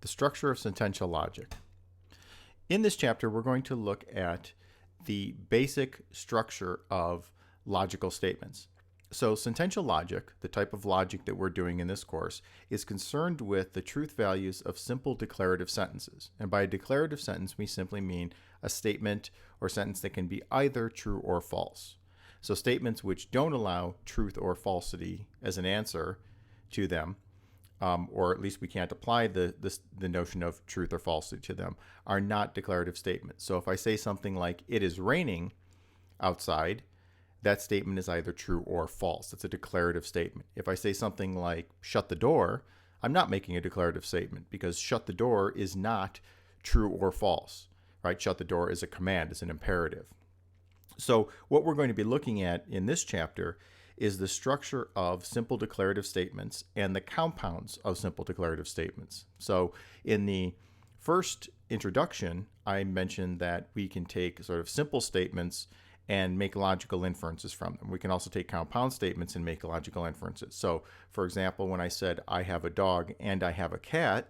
The structure of sentential logic. In this chapter, we're going to look at the basic structure of logical statements. So sentential logic, the type of logic that we're doing in this course, is concerned with the truth values of simple declarative sentences. And by a declarative sentence, we simply mean a statement or sentence that can be either true or false. So statements which don't allow truth or falsity as an answer to them, or at least we can't apply the notion of truth or falsity to them, are not declarative statements. So if I say something like, it is raining outside, that statement is either true or false. It's a declarative statement. If I say something like, shut the door, I'm not making a declarative statement because shut the door is not true or false, right? Shut the door is a command, it's an imperative. So what we're going to be looking at in this chapter is the structure of simple declarative statements and the compounds of simple declarative statements. So in the first introduction, I mentioned that we can take sort of simple statements and make logical inferences from them. We can also take compound statements and make logical inferences. So for example, when I said I have a dog and I have a cat,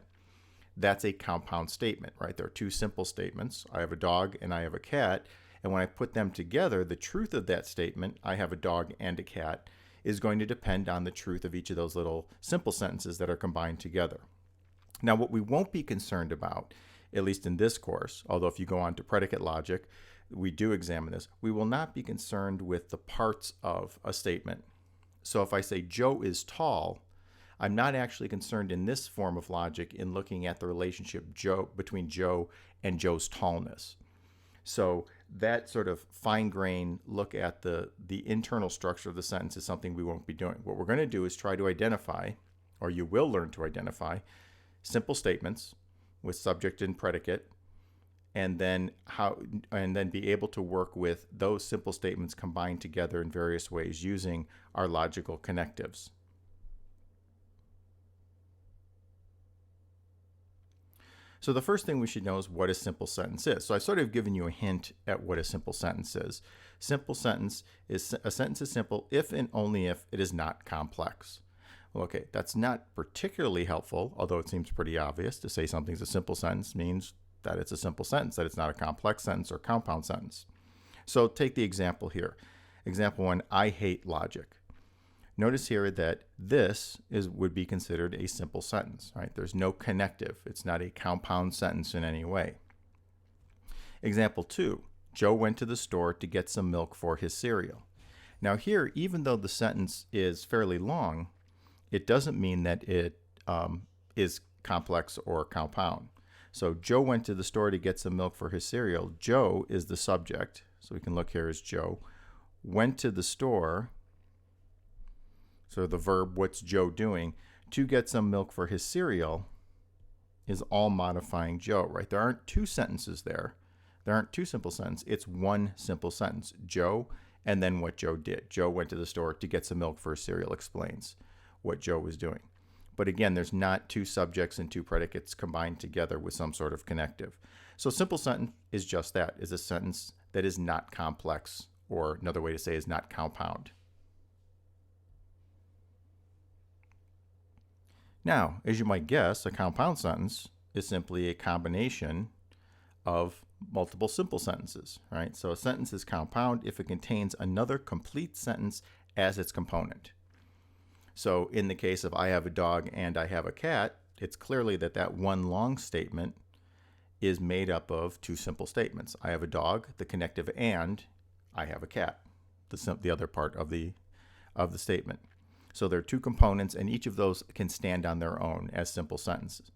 that's a compound statement, right? There are two simple statements. I have a dog and I have a cat. And when I put them together, the truth of that statement, I have a dog and a cat, is going to depend on the truth of each of those little simple sentences that are combined together. Now, what we won't be concerned about, at least in this course, although if you go on to predicate logic, we do examine this, we will not be concerned with the parts of a statement. So if I say Joe is tall, I'm not actually concerned in this form of logic in looking at the relationship between Joe and Joe's tallness. So that sort of fine-grained look at the internal structure of the sentence is something we won't be doing. What we're going to do is try to identify, or you will learn to identify, simple statements with subject and predicate, and then be able to work with those simple statements combined together in various ways using our logical connectives. So the first thing we should know is what a simple sentence is. So I've sort of given you a hint at what a simple sentence is. Simple sentence is a sentence is simple if and only if it is not complex. Well, okay, that's not particularly helpful, although it seems pretty obvious. To say something's a simple sentence means that it's a simple sentence, that it's not a complex sentence or compound sentence. So take the example here. Example 1, I hate logic. Notice here that this would be considered a simple sentence, right? There's no connective. It's not a compound sentence in any way. Example 2, Joe went to the store to get some milk for his cereal. Now here, even though the sentence is fairly long, it doesn't mean that it is complex or compound. So Joe went to the store to get some milk for his cereal. Joe is the subject, so we can look here as Joe. Went to the store, so the verb, what's Joe doing, to get some milk for his cereal is all modifying Joe, right? There aren't two sentences there. There aren't two simple sentences. It's one simple sentence. Joe, and then what Joe did. Joe went to the store to get some milk for his cereal explains what Joe was doing. But again, there's not two subjects and two predicates combined together with some sort of connective. So simple sentence is just that, is a sentence that is not complex, or another way to say is not compound. Now, as you might guess, a compound sentence is simply a combination of multiple simple sentences, right? So a sentence is compound if it contains another complete sentence as its component. So in the case of I have a dog and I have a cat, it's clearly that one long statement is made up of two simple statements. I have a dog, the connective, and I have a cat, the other part of the statement. So there are two components, and each of those can stand on their own as simple sentences.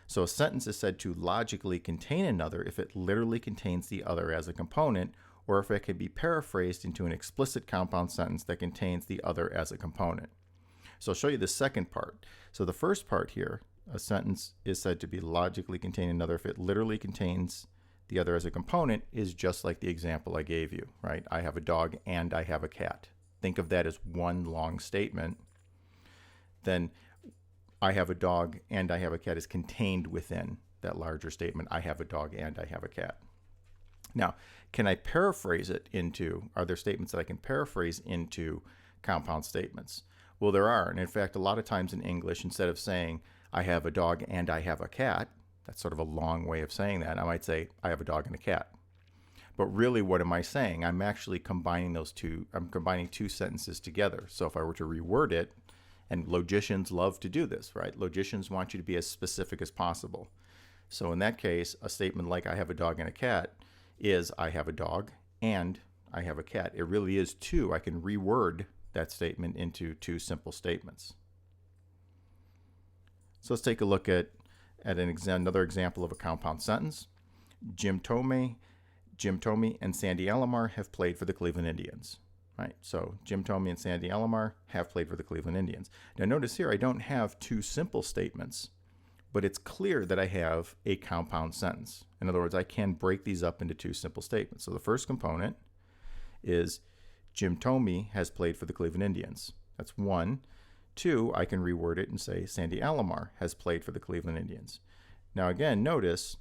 So a sentence is said to logically contain another if it literally contains the other as a component, or if it can be paraphrased into an explicit compound sentence that contains the other as a component. So I'll show you the second part. So the first part here, a sentence is said to be logically contain another if it literally contains the other as a component, is just like the example I gave you, right? I have a dog and I have a cat. Think of that as one long statement. Then I have a dog and I have a cat is contained within that larger statement. I have a dog and I have a cat. Now, can I paraphrase it into, are there statements that I can paraphrase into compound statements? Well, there are. And in fact, a lot of times in English, instead of saying, I have a dog and I have a cat. That's sort of a long way of saying that. I might say, I have a dog and a cat. But really, what am I saying? I'm actually combining those two. I'm combining two sentences together. So if I were to reword it, and logicians love to do this, right? Logicians want you to be as specific as possible. So in that case, a statement like I have a dog and a cat is I have a dog and I have a cat. It really is two. I can reword that statement into two simple statements. So let's take a look at another example of a compound sentence. Jim Thome and Sandy Alomar have played for the Cleveland Indians. Right, so Jim Thome and Sandy Alomar have played for the Cleveland Indians. Now notice here I don't have two simple statements, but it's clear that I have a compound sentence. In other words, I can break these up into two simple statements. So the first component is Jim Thome has played for the Cleveland Indians. That's one. Two, I can reword it and say Sandy Alomar has played for the Cleveland Indians. Now again, notice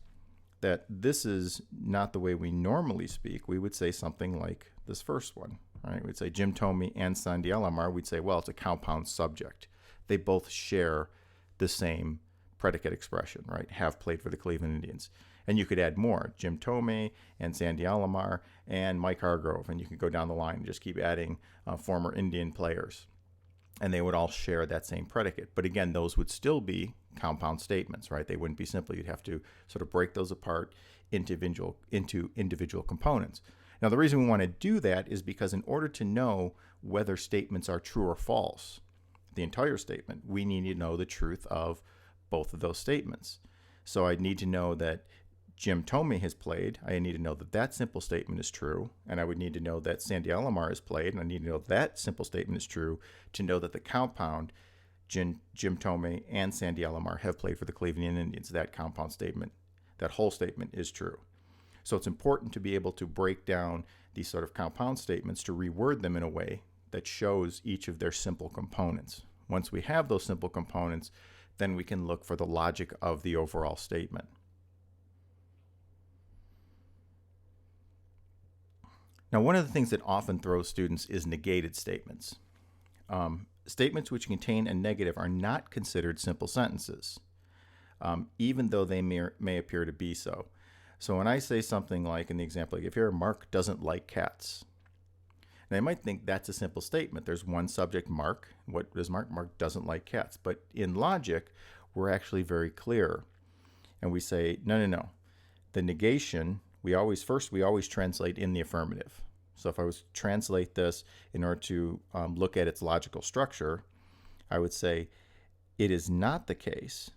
that this is not the way we normally speak. We would say something like this first one. Right? We'd say Jim Thome and Sandy Alomar. We'd say, well, it's a compound subject. They both share the same predicate expression, right? Have played for the Cleveland Indians. And you could add more. Jim Thome and Sandy Alomar and Mike Hargrove. And you could go down the line and just keep adding former Indian players. And they would all share that same predicate. But again, those would still be compound statements, right? They wouldn't be simple. You'd have to sort of break those apart into individual components. Now, the reason we want to do that is because in order to know whether statements are true or false, the entire statement, we need to know the truth of both of those statements. So I need to know that Jim Thome has played. I need to know that that simple statement is true. And I would need to know that Sandy Alomar has played. And I need to know that simple statement is true to know that the compound, Jim Thome and Sandy Alomar have played for the Cleveland Indians. That compound statement, that whole statement is true. So it's important to be able to break down these sort of compound statements to reword them in a way that shows each of their simple components. Once we have those simple components, then we can look for the logic of the overall statement. Now, one of the things that often throws students is negated statements. Statements which contain a negative are not considered simple sentences, even though they may appear to be so. So when I say something like in the example I give here, Mark doesn't like cats. Now you might think that's a simple statement. There's one subject, Mark. What does Mark? Mark doesn't like cats. But in logic, we're actually very clear. And we say, no. The negation, we always translate in the affirmative. So if I was to translate this in order to look at its logical structure, I would say, it is not the case,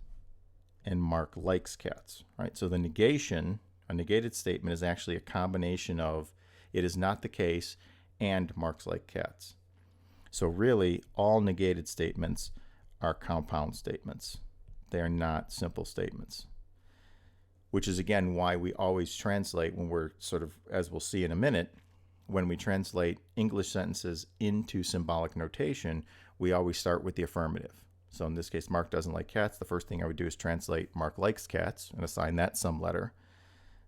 and Mark likes cats. Right? So the negation, a negated statement, is actually a combination of it is not the case and Mark's like cats. So really, all negated statements are compound statements. They are not simple statements, which is, again, why we always translate when we're sort of, as we'll see in a minute, when we translate English sentences into symbolic notation, we always start with the affirmative. So in this case, Mark doesn't like cats. The first thing I would do is translate Mark likes cats and assign that some letter.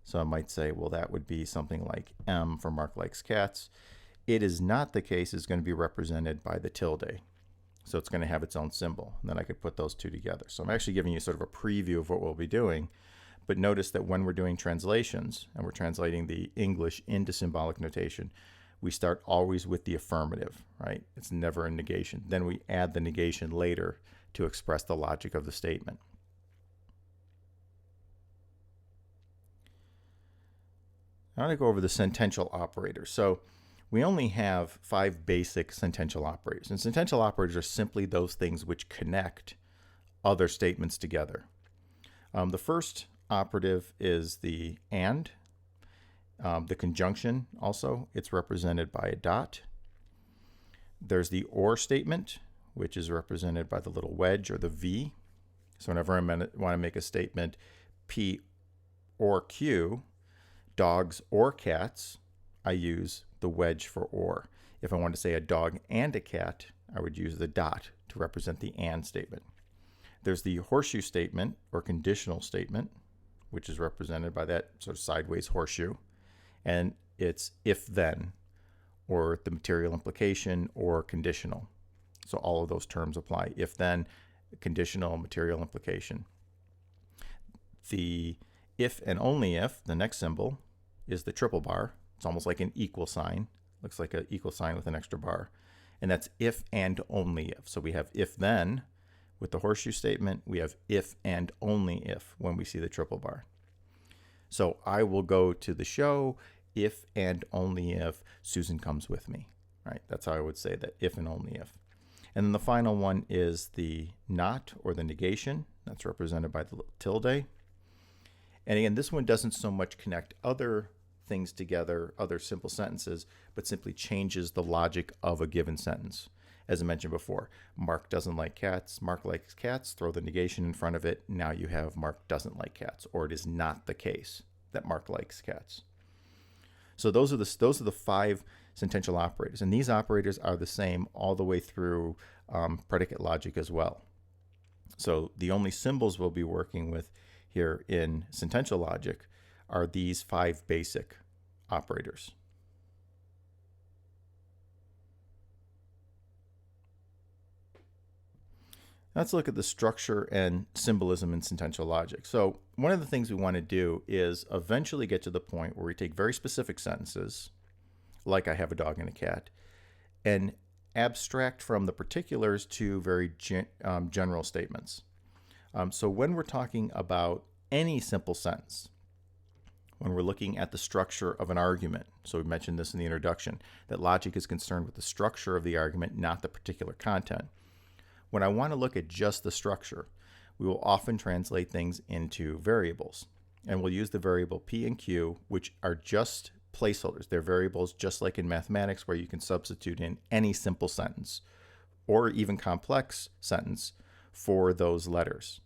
So I might say, well, that would be something like M for Mark likes cats. It is not the case is going to be represented by the tilde. So it's going to have its own symbol. And then I could put those two together. So I'm actually giving you sort of a preview of what we'll be doing. But notice that when we're doing translations and we're translating the English into symbolic notation, we start always with the affirmative, right? It's never a negation. Then we add the negation later to express the logic of the statement. I want to go over the sentential operators. So we only have 5 basic sentential operators. And sentential operators are simply those things which connect other statements together. The first operative is the and. The conjunction also, it's represented by a dot. There's the or statement, which is represented by the little wedge or the V. So whenever I want to make a statement P or Q, dogs or cats, I use the wedge for or. If I want to say a dog and a cat, I would use the dot to represent the and statement. There's the horseshoe statement or conditional statement, which is represented by that sort of sideways horseshoe. And it's if then, or the material implication, or conditional. So all of those terms apply. If then, conditional material implication. The if and only if, the next symbol, is the triple bar. It's almost like an equal sign. Looks like an equal sign with an extra bar. And that's if and only if. So we have if then with the horseshoe statement. We have if and only if when we see the triple bar. So I will go to the show if and only if Susan comes with me. Right? That's how I would say that, if and only if. And then the final one is the not or the negation. That's represented by the tilde. And again, this one doesn't so much connect other things together, other simple sentences, but simply changes the logic of a given sentence. As I mentioned before, Mark doesn't like cats. Mark likes cats. Throw the negation in front of it. Now you have Mark doesn't like cats, or it is not the case that Mark likes cats. So those are the 5 sentential operators, and these operators are the same all the way through predicate logic as well. So the only symbols we'll be working with here in sentential logic are these 5 basic operators. Let's look at the structure and symbolism in sentential logic. So one of the things we want to do is eventually get to the point where we take very specific sentences, like I have a dog and a cat, and abstract from the particulars to very general statements. So when we're talking about any simple sentence, when we're looking at the structure of an argument, so we mentioned this in the introduction, that logic is concerned with the structure of the argument, not the particular content. When I want to look at just the structure, we will often translate things into variables. And we'll use the variable P and Q, which are just placeholders. They're variables just like in mathematics, where you can substitute in any simple sentence or even complex sentence for those letters.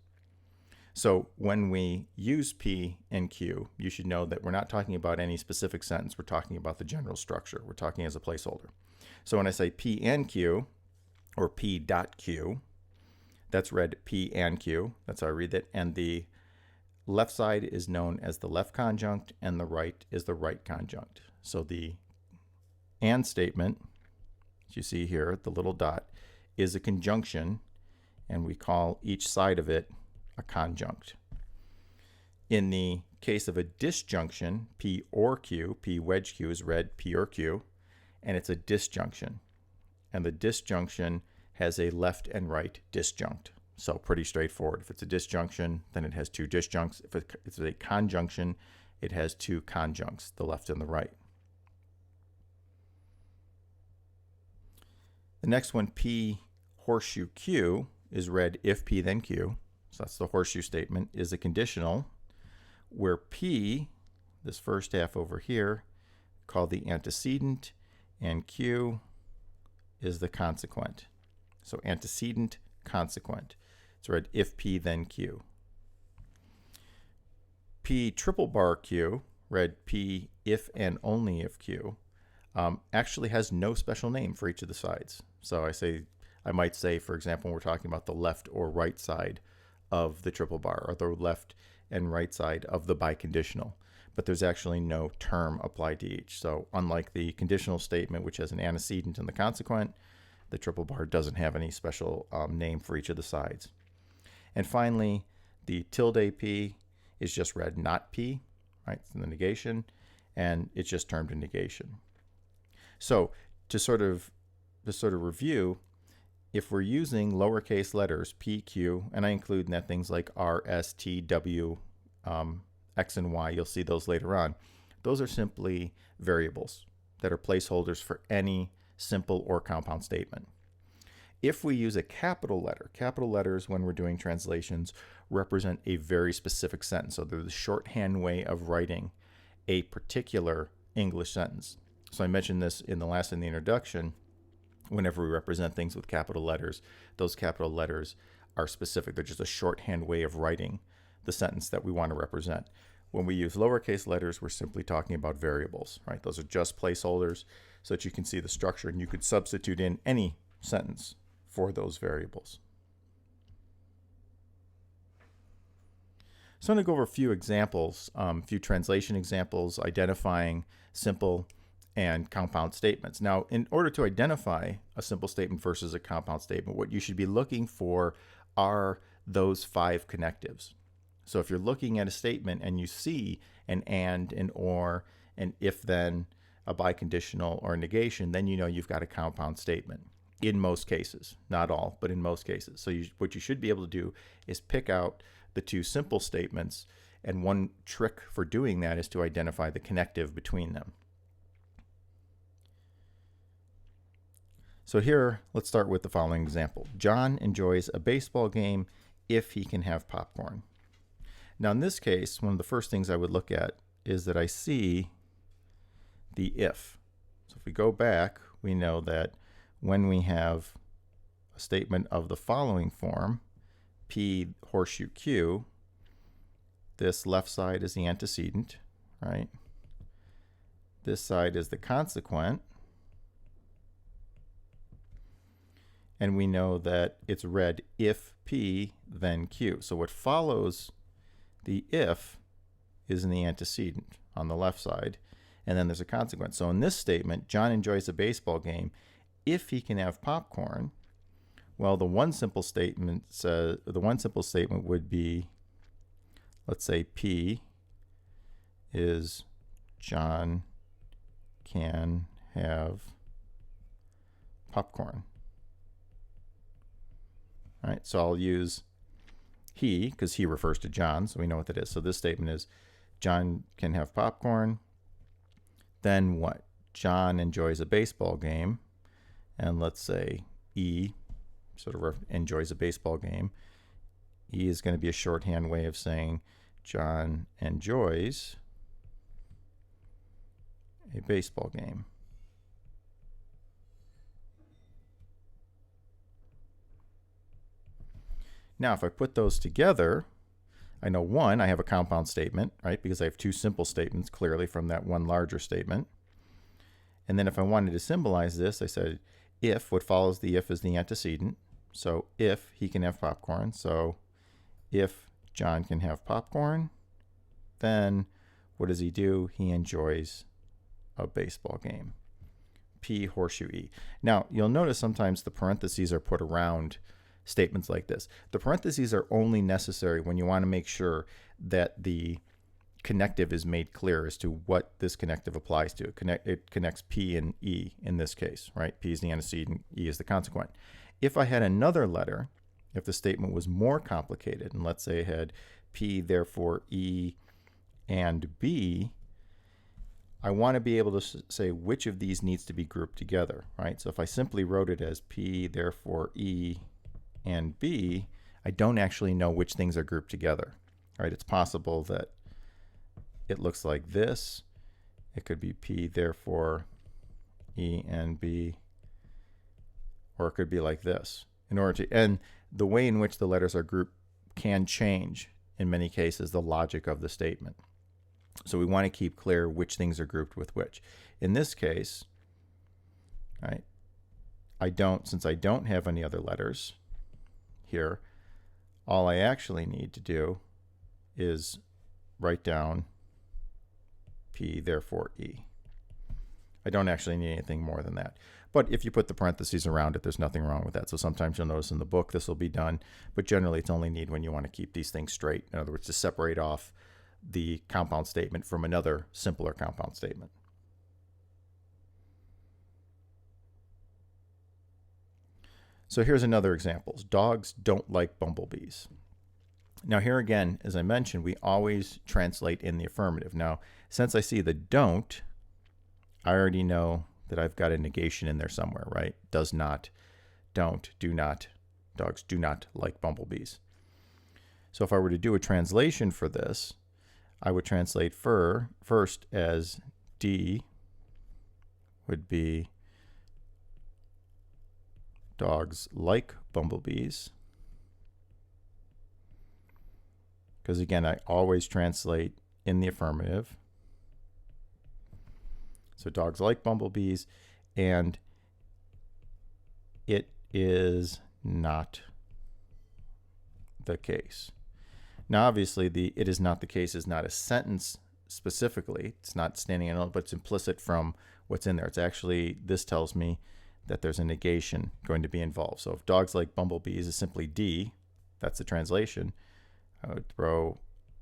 So when we use P and Q, you should know that we're not talking about any specific sentence. We're talking about the general structure. We're talking as a placeholder. So when I say P and Q, or P dot Q, that's read P and Q. That's how I read it. And the left side is known as the left conjunct, and the right is the right conjunct. So the and statement, as you see here, the little dot, is a conjunction, and we call each side of it a conjunct. In the case of a disjunction, P or Q, P wedge Q is read P or Q, and it's a disjunction. And the disjunction has a left and right disjunct. So pretty straightforward. If it's a disjunction, then it has 2 disjuncts. If it's a conjunction, it has 2 conjuncts, the left and the right. The next one, P horseshoe Q, is read if P then Q. So that's the horseshoe statement, is a conditional where P, this first half over here, called the antecedent, and Q is the consequent. So antecedent, consequent. It's read if P then Q. P triple bar Q, read P if and only if Q, actually has no special name for each of the sides. So I might say, for example, when we're talking about the left or right side of the triple bar, or the left and right side of the biconditional, but there's actually no term applied to each. So unlike the conditional statement, which has an antecedent and the consequent, the triple bar doesn't have any special name for each of the sides. And finally, the tilde P is just read not P, right? It's in the negation, and it's just termed a negation. So to sort of review, if we're using lowercase letters P, Q, and I include in that things like R, S, T, W, X, and Y, you'll see those later on. Those are simply variables that are placeholders for any simple or compound statement. If we use a capital letter, capital letters when we're doing translations represent a very specific sentence. So they're the shorthand way of writing a particular English sentence. So I mentioned this in the introduction. Whenever we represent things with capital letters, those capital letters are specific. They're just a shorthand way of writing the sentence that we want to represent. When we use lowercase letters, we're simply talking about variables, right? Those are just placeholders so that you can see the structure, and you could substitute in any sentence for those variables. So I'm going to go over a few examples, a few translation examples identifying simple and compound statements. Now, in order to identify a simple statement versus a compound statement, what you should be looking for are those 5 connectives. So if you're looking at a statement and you see an and, an or, an if then, a biconditional, or a negation, then you know you've got a compound statement in most cases. Not all, but in most cases. So what you should be able to do is pick out the 2 simple statements, and one trick for doing that is to identify the connective between them. So here, let's start with the following example. John enjoys a baseball game if he can have popcorn. Now in this case, one of the first things I would look at is that I see the if. So if we go back, we know that when we have a statement of the following form, P horseshoe Q, this left side is the antecedent, right? This side is the consequent. And we know that it's read if P, then Q. So what follows the if is in the antecedent on the left side, and then there's a consequence. So in this statement, John enjoys a baseball game if he can have popcorn. Well, the one simple statement would be, let's say P is John can have popcorn. All right, so I'll use he because he refers to John, so we know what that is. So this statement is John can have popcorn. Then what? John enjoys a baseball game. And let's say E sort of enjoys a baseball game. E is going to be a shorthand way of saying John enjoys a baseball game. Now, if I put those together, I know one, I have a compound statement, right? Because I have 2 simple statements clearly from that one larger statement. And then if I wanted to symbolize this, I said if, what follows the if is the antecedent. So if he can have popcorn. So if John can have popcorn, then what does he do? He enjoys a baseball game. P horseshoe E. Now, you'll notice sometimes the parentheses are put around statements like this. The parentheses are only necessary when you want to make sure that the connective is made clear as to what this connective applies to. It connects P and E in this case, right? P is the antecedent, E is the consequent. If I had another letter, if the statement was more complicated, and let's say I had P, therefore E and B, I want to be able to say which of these needs to be grouped together, right? So if I simply wrote it as P, therefore E and B, I don't actually know which things are grouped together, right? It's possible that it looks like this. It could be P, therefore E and B, or it could be like this. And the way in which the letters are grouped can change, in many cases, the logic of the statement. So we want to keep clear which things are grouped with which. In this case, right, since I don't have any other letters here, all I actually need to do is write down P, therefore E. I don't actually need anything more than that. But if you put the parentheses around it, there's nothing wrong with that. So sometimes you'll notice in the book this will be done, but generally it's only need when you want to keep these things straight. In other words, to separate off the compound statement from another simpler compound statement. So here's another example. Dogs don't like bumblebees. Now here again, as I mentioned, we always translate in the affirmative. Now, since I see the don't, I already know that I've got a negation in there somewhere, right? Does not, don't, do not. Dogs do not like bumblebees. So if I were to do a translation for this, I would translate first as D would be dogs like bumblebees. Because again, I always translate in the affirmative. So dogs like bumblebees, and it is not the case. Now, obviously, the it is not the case is not a sentence specifically. It's not standing alone, but it's implicit from what's in there. It's actually, this tells me that there's a negation going to be involved. So if dogs like bumblebees is simply D, that's the translation, I would throw,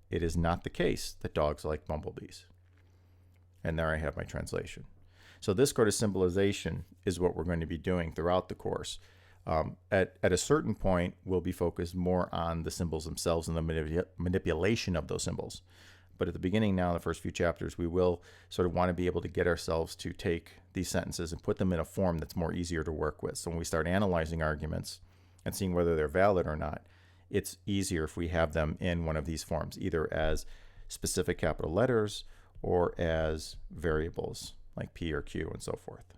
it is not the case that dogs like bumblebees. And there I have my translation. So this sort of symbolization is what we're going to be doing throughout the course. At a certain point, we'll be focused more on the symbols themselves and the manipulation of those symbols. But at the beginning now, the first few chapters, we will sort of want to be able to get ourselves to take these sentences and put them in a form that's more easier to work with. So when we start analyzing arguments and seeing whether they're valid or not, it's easier if we have them in one of these forms, either as specific capital letters or as variables like P or Q and so forth.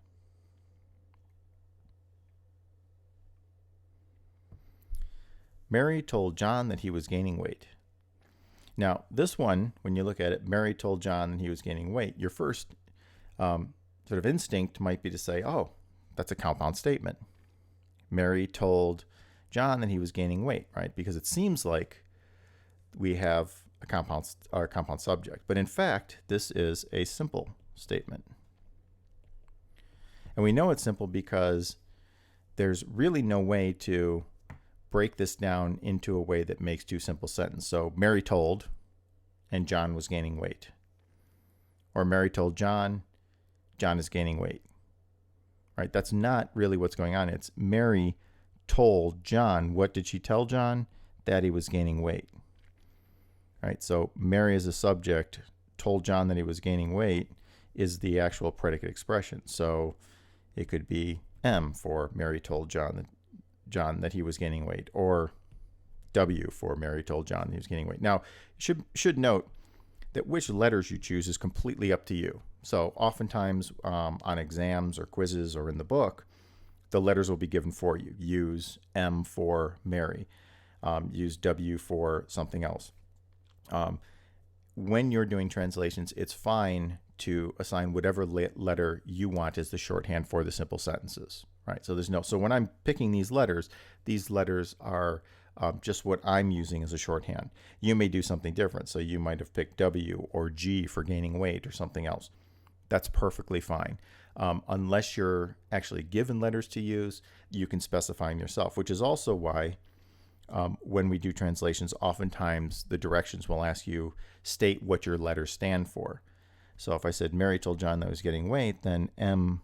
Mary told John that he was gaining weight. Now, this one, when you look at it, Mary told John that he was gaining weight, your first sort of instinct might be to say, oh, that's a compound statement. Mary told John that he was gaining weight, right? Because it seems like we have a compound subject. But in fact, this is a simple statement. And we know it's simple because there's really no way to break this down into a way that makes two simple sentences. So Mary told, and John was gaining weight. Or Mary told John, John is gaining weight. Right? That's not really what's going on. It's Mary told John. What did she tell John? That he was gaining weight. Right? So Mary as a subject told John that he was gaining weight is the actual predicate expression. So it could be M for Mary told John that he was gaining weight, or W for Mary told John that he was gaining weight. Now, you should note that which letters you choose is completely up to you. So oftentimes on exams or quizzes or in the book, the letters will be given for you. Use M for Mary. Use W for something else. When you're doing translations, it's fine to assign whatever letter you want as the shorthand for the simple sentences. Right, so when I'm picking these letters are just what I'm using as a shorthand. You may do something different. So you might have picked W or G for gaining weight or something else. That's perfectly fine. Unless you're actually given letters to use, you can specify them yourself, which is also why when we do translations, oftentimes the directions will ask you state what your letters stand for. So if I said Mary told John that I was getting weight, then M,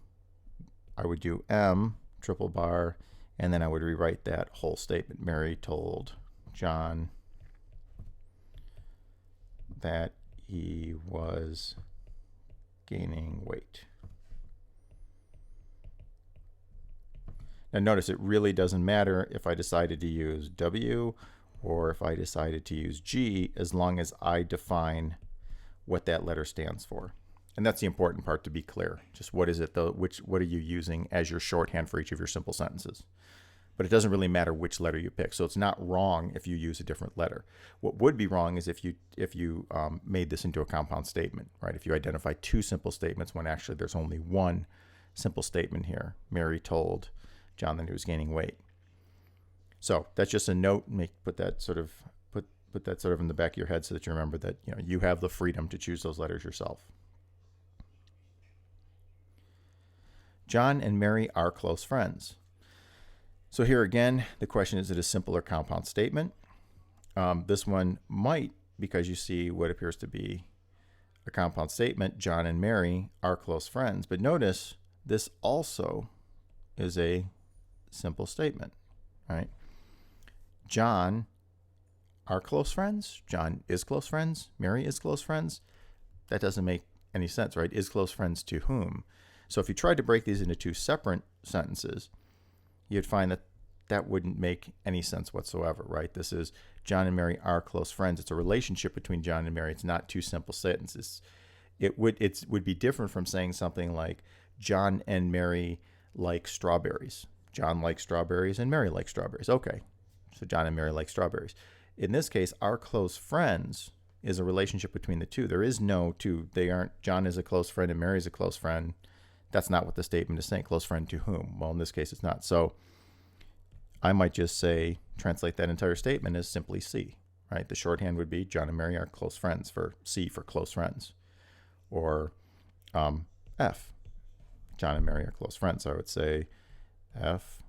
I would do M, triple bar, and then I would rewrite that whole statement. Mary told John that he was gaining weight. Now notice it really doesn't matter if I decided to use W or if I decided to use G, as long as I define what that letter stands for. And that's the important part, to be clear. Just what is it though? What are you using as your shorthand for each of your simple sentences? But it doesn't really matter which letter you pick. So it's not wrong if you use a different letter. What would be wrong is if you made this into a compound statement, right? If you identify two simple statements when actually there's only one simple statement here. Mary told John that he was gaining weight. So that's just a note. Put that sort of in the back of your head so that you remember that you have the freedom to choose those letters yourself. John and Mary are close friends. So here again, the question is it a simple or compound statement? This one might, because you see what appears to be a compound statement, John and Mary are close friends. But notice this also is a simple statement, right? John are close friends. John is close friends. Mary is close friends. That doesn't make any sense, right? Is close friends to whom? So if you tried to break these into two separate sentences, you'd find that that wouldn't make any sense whatsoever, right? This is John and Mary are close friends. It's a relationship between John and Mary. It's not two simple sentences. It would be different from saying something like John and Mary like strawberries. John likes strawberries and Mary likes strawberries. Okay, so John and Mary like strawberries. In this case, our close friends is a relationship between the two. There is no two. They aren't, John is a close friend and Mary is a close friend. That's not what the statement is saying. Close friend to whom? Well, in this case, it's not. So I might just say, translate that entire statement as simply C, right? The shorthand would be John and Mary are close friends, for C for close friends. Or F, John and Mary are close friends. So I would say F,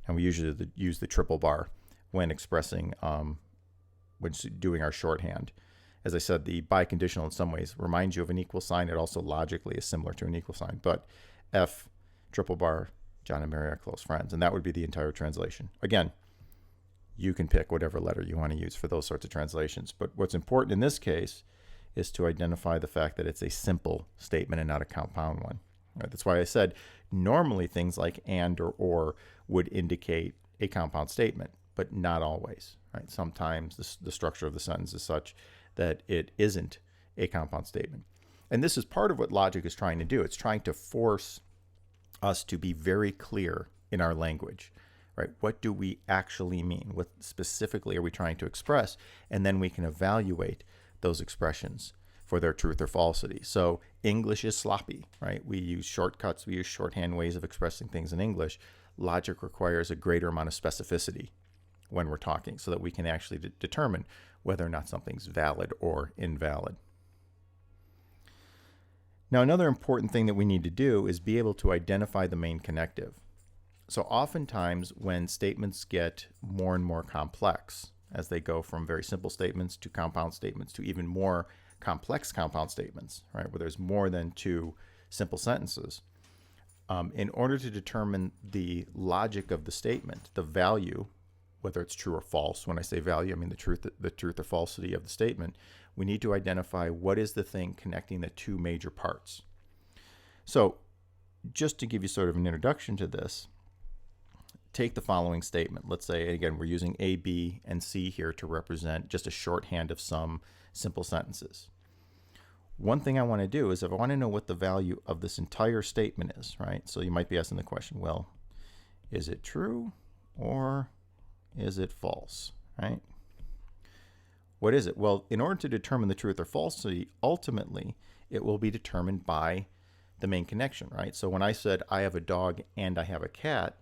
and we usually use the triple bar when expressing, when doing our shorthand. As I said, the biconditional in some ways reminds you of an equal sign. It also logically is similar to an equal sign. But F, triple bar, John and Mary are close friends. And that would be the entire translation. Again, you can pick whatever letter you want to use for those sorts of translations. But what's important in this case is to identify the fact that it's a simple statement and not a compound one. Right? That's why I said normally things like and or would indicate a compound statement, but not always. Right? Sometimes the structure of the sentence is such that it isn't a compound statement. And this is part of what logic is trying to do. It's trying to force us to be very clear in our language, right? What do we actually mean? What specifically are we trying to express? And then we can evaluate those expressions for their truth or falsity. So English is sloppy, right? We use shortcuts, we use shorthand ways of expressing things in English. Logic requires a greater amount of specificity when we're talking so that we can actually determine whether or not something's valid or invalid. Now, another important thing that we need to do is be able to identify the main connective. So oftentimes when statements get more and more complex, as they go from very simple statements to compound statements to even more complex compound statements, right, where there's more than two simple sentences, in order to determine the logic of the statement, the value, whether it's true or false. When I say value, I mean the truth or falsity of the statement. We need to identify what is the thing connecting the two major parts. So just to give you sort of an introduction to this, take the following statement. Let's say, again, we're using A, B, and C here to represent just a shorthand of some simple sentences. One thing I want to do is if I want to know what the value of this entire statement is, right? So you might be asking the question, well, is it true or is it false, right? What is it? Well, in order to determine the truth or falsity, ultimately, it will be determined by the main connection, right? So when I said I have a dog and I have a cat,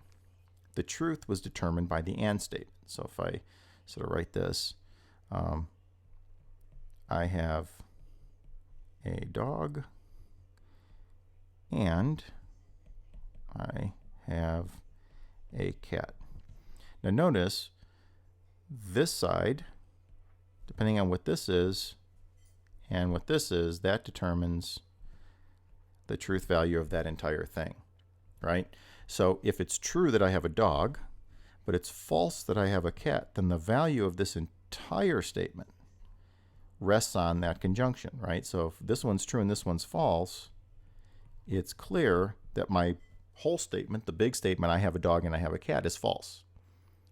the truth was determined by the and statement. So if I sort of write this, I have a dog and I have a cat. Now notice this side, depending on what this is and what this is, that determines the truth value of that entire thing, right? So if it's true that I have a dog, but it's false that I have a cat, then the value of this entire statement rests on that conjunction, right? So if this one's true and this one's false, it's clear that my whole statement, the big statement, I have a dog and I have a cat, is false,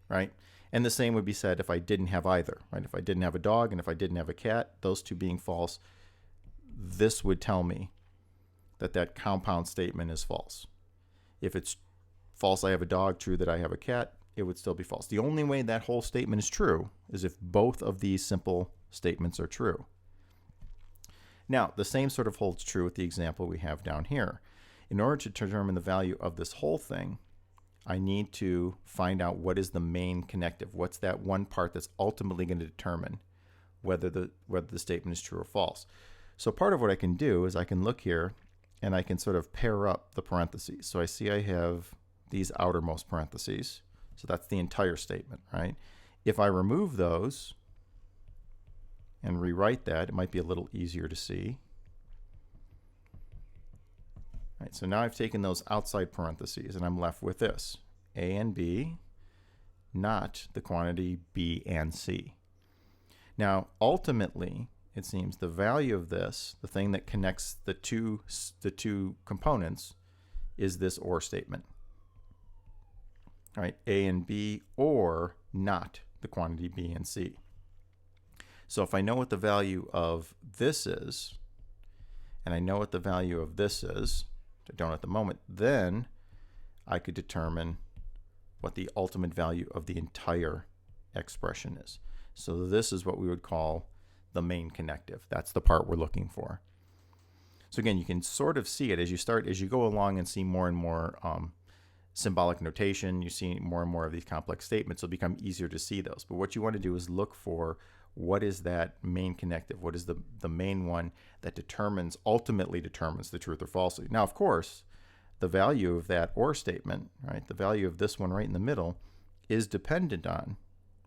right? And the same would be said if I didn't have either, right? If I didn't have a dog and if I didn't have a cat, those two being false, this would tell me that that compound statement is false. If it's false I have a dog, true that I have a cat, it would still be false. The only way that whole statement is true is if both of these simple statements are true. Now, the same sort of holds true with the example we have down here. In order to determine the value of this whole thing, I need to find out what is the main connective. What's that one part that's ultimately going to determine whether the statement is true or false. So part of what I can do is I can look here and I can sort of pair up the parentheses. So I see I have these outermost parentheses. So that's the entire statement, right? If I remove those and rewrite that, it might be a little easier to see. Right, so now I've taken those outside parentheses and I'm left with this, A and B, not the quantity B and C. Now, ultimately, it seems the value of this, the thing that connects the two components, is this or statement. All right, A and B, or not the quantity B and C. So if I know what the value of this is, and I know what the value of this is, I don't at the moment, then I could determine what the ultimate value of the entire expression is. So this is what we would call the main connective. That's the part we're looking for. So again, you can sort of see it as you go along and see more and more symbolic notation, you see more and more of these complex statements, it'll become easier to see those. But what you want to do is look for what is that main connective? What is the main one that ultimately determines the truth or falsity? Now, of course, the value of that or statement, right, the value of this one right in the middle, is dependent on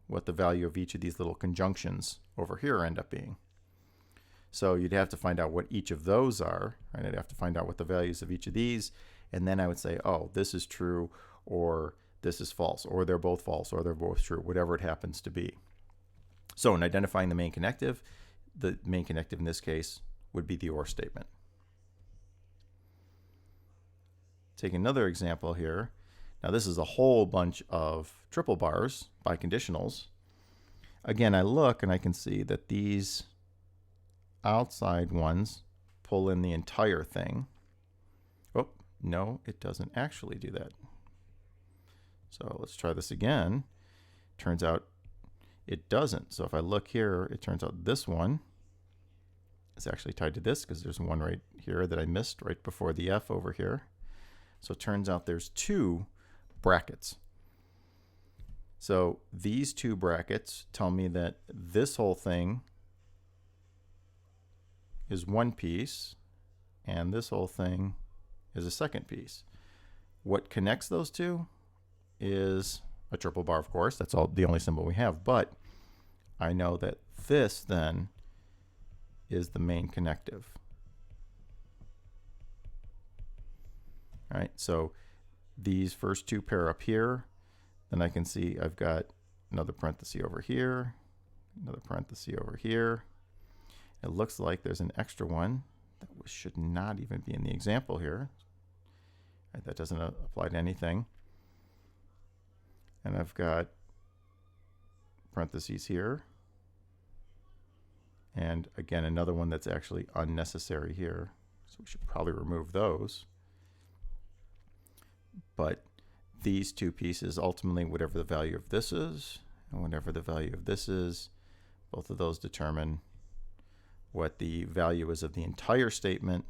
what the value of each of these little conjunctions over here end up being. So you'd have to find out what each of those are, right? I'd have to find out what the values of each of these, and then I would say, oh, this is true, or this is false, or they're both false, or they're both true, whatever it happens to be. So in identifying the main connective in this case would be the or statement. Take another example here. Now this is a whole bunch of triple bars, biconditionals. Again, I look and I can see that these outside ones pull in the entire thing. Oh, no, it doesn't actually do that. So let's try this again. Turns out it doesn't. So if I look here, it turns out this one is actually tied to this because there's one right here that I missed right before the F over here. So it turns out there's two brackets. So these two brackets tell me that this whole thing is one piece and this whole thing is a second piece. What connects those two is a triple bar, of course. That's all the only symbol we have, but I know that this then is the main connective. All right, so these first two pair up here, then I can see I've got another parenthesis over here, another parenthesis over here. It looks like there's an extra one that should not even be in the example here. Right, that doesn't apply to anything. And I've got parentheses here. And again, another one that's actually unnecessary here. So we should probably remove those. But these two pieces, ultimately, whatever the value of this is, and whatever the value of this is, both of those determine what the value is of the entire statement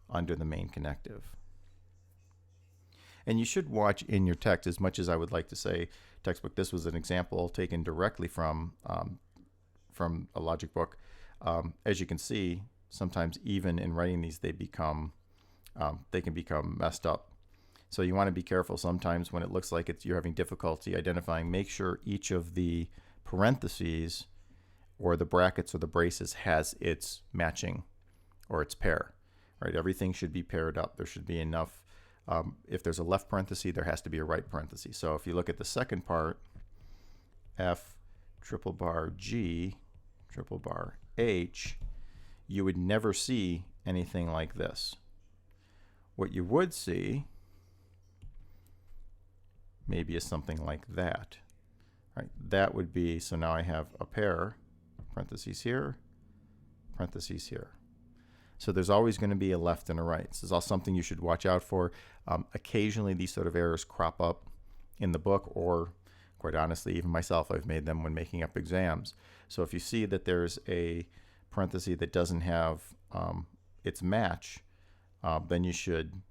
under the main connective. And you should watch in your text, as much as I would like to say textbook, this was an example taken directly from a logic book. As you can see, sometimes even in writing these, they can become messed up. So you want to be careful sometimes when it looks like you're having difficulty identifying. Make sure each of the parentheses or the brackets or the braces has its matching or its pair. Right? Everything should be paired up. There should be enough. If there's a left parenthesis, there has to be a right parenthesis. So if you look at the second part, F triple bar G triple bar H, you would never see anything like this. What you would see maybe is something like that. Right? That would be, so now I have a pair, parentheses here, parentheses here. So there's always going to be a left and a right. This is all something you should watch out for. Occasionally these sort of errors crop up in the book, or quite honestly, even myself, I've made them when making up exams. So if you see that there's a parenthesis that doesn't have its match, then you should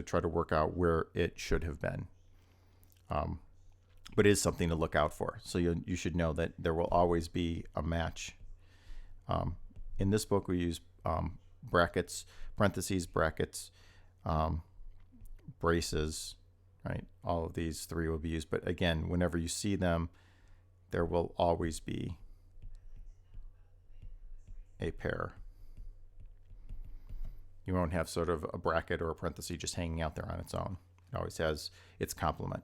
try to work out where it should have been. But it is something to look out for. So you should know that there will always be a match. In this book, we use brackets, parentheses, brackets, braces, right? All of these three will be used. But again, whenever you see them, there will always be a pair. You won't have sort of a bracket or a parenthesis just hanging out there on its own. It always has its complement.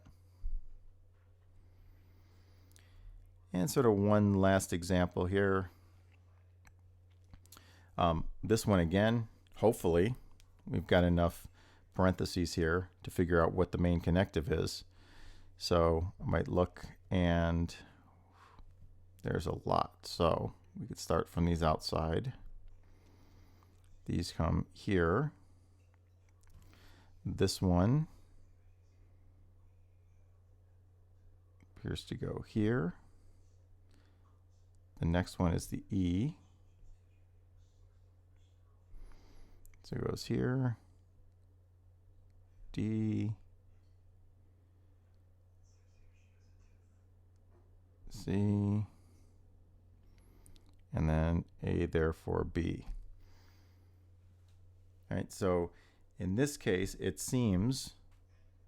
And sort of one last example here. This one again, hopefully, we've got enough parentheses here to figure out what the main connective is. So I might look, and there's a lot. So we could start from these outside. These come here. This one appears to go here. The next one is the E. So it goes here, D, C, and then A, therefore B. All right, so in this case, it seems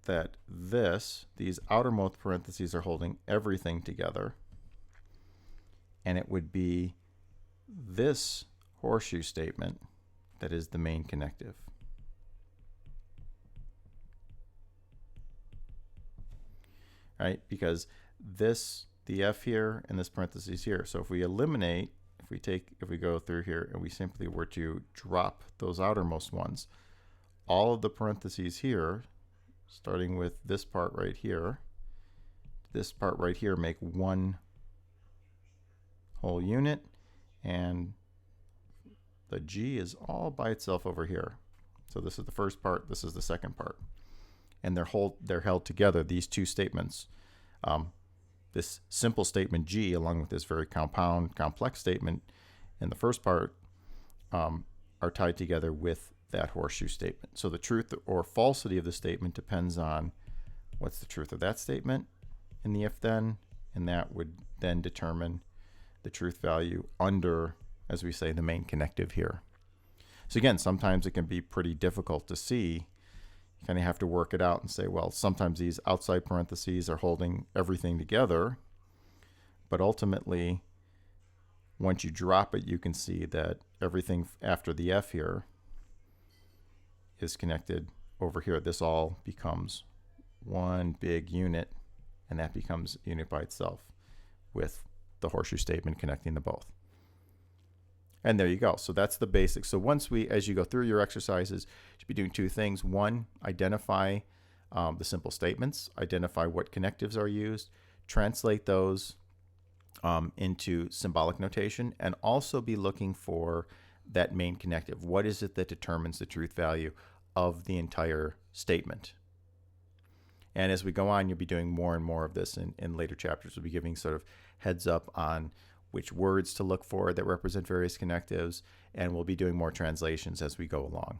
that these outermost parentheses are holding everything together, and it would be this horseshoe statement that is the main connective. Right? Because the F here and this parentheses here. So if we eliminate, if we go through here and we simply were to drop those outermost ones, all of the parentheses here, starting with this part right here, this part right here, make one whole unit, and the G is all by itself over here. So this is the first part, this is the second part. And they're held together, these two statements. This simple statement G, along with this very complex statement in the first part, are tied together with that horseshoe statement. So the truth or falsity of the statement depends on what's the truth of that statement in the if-then, and that would then determine the truth value under, as we say, the main connective here. So again, sometimes it can be pretty difficult to see. You kind of have to work it out and say, well, sometimes these outside parentheses are holding everything together, but ultimately, once you drop it, you can see that everything after the F here is connected over here. This all becomes one big unit, and that becomes a unit by itself with the horseshoe statement connecting the both. And there you go. So that's the basics. So once as you go through your exercises, you should be doing two things. One, identify the simple statements, identify what connectives are used, translate those into symbolic notation, and also be looking for that main connective. What is it that determines the truth value of the entire statement? And as we go on, you'll be doing more and more of this in later chapters. We'll be giving sort of heads up on which words to look for that represent various connectives, and we'll be doing more translations as we go along.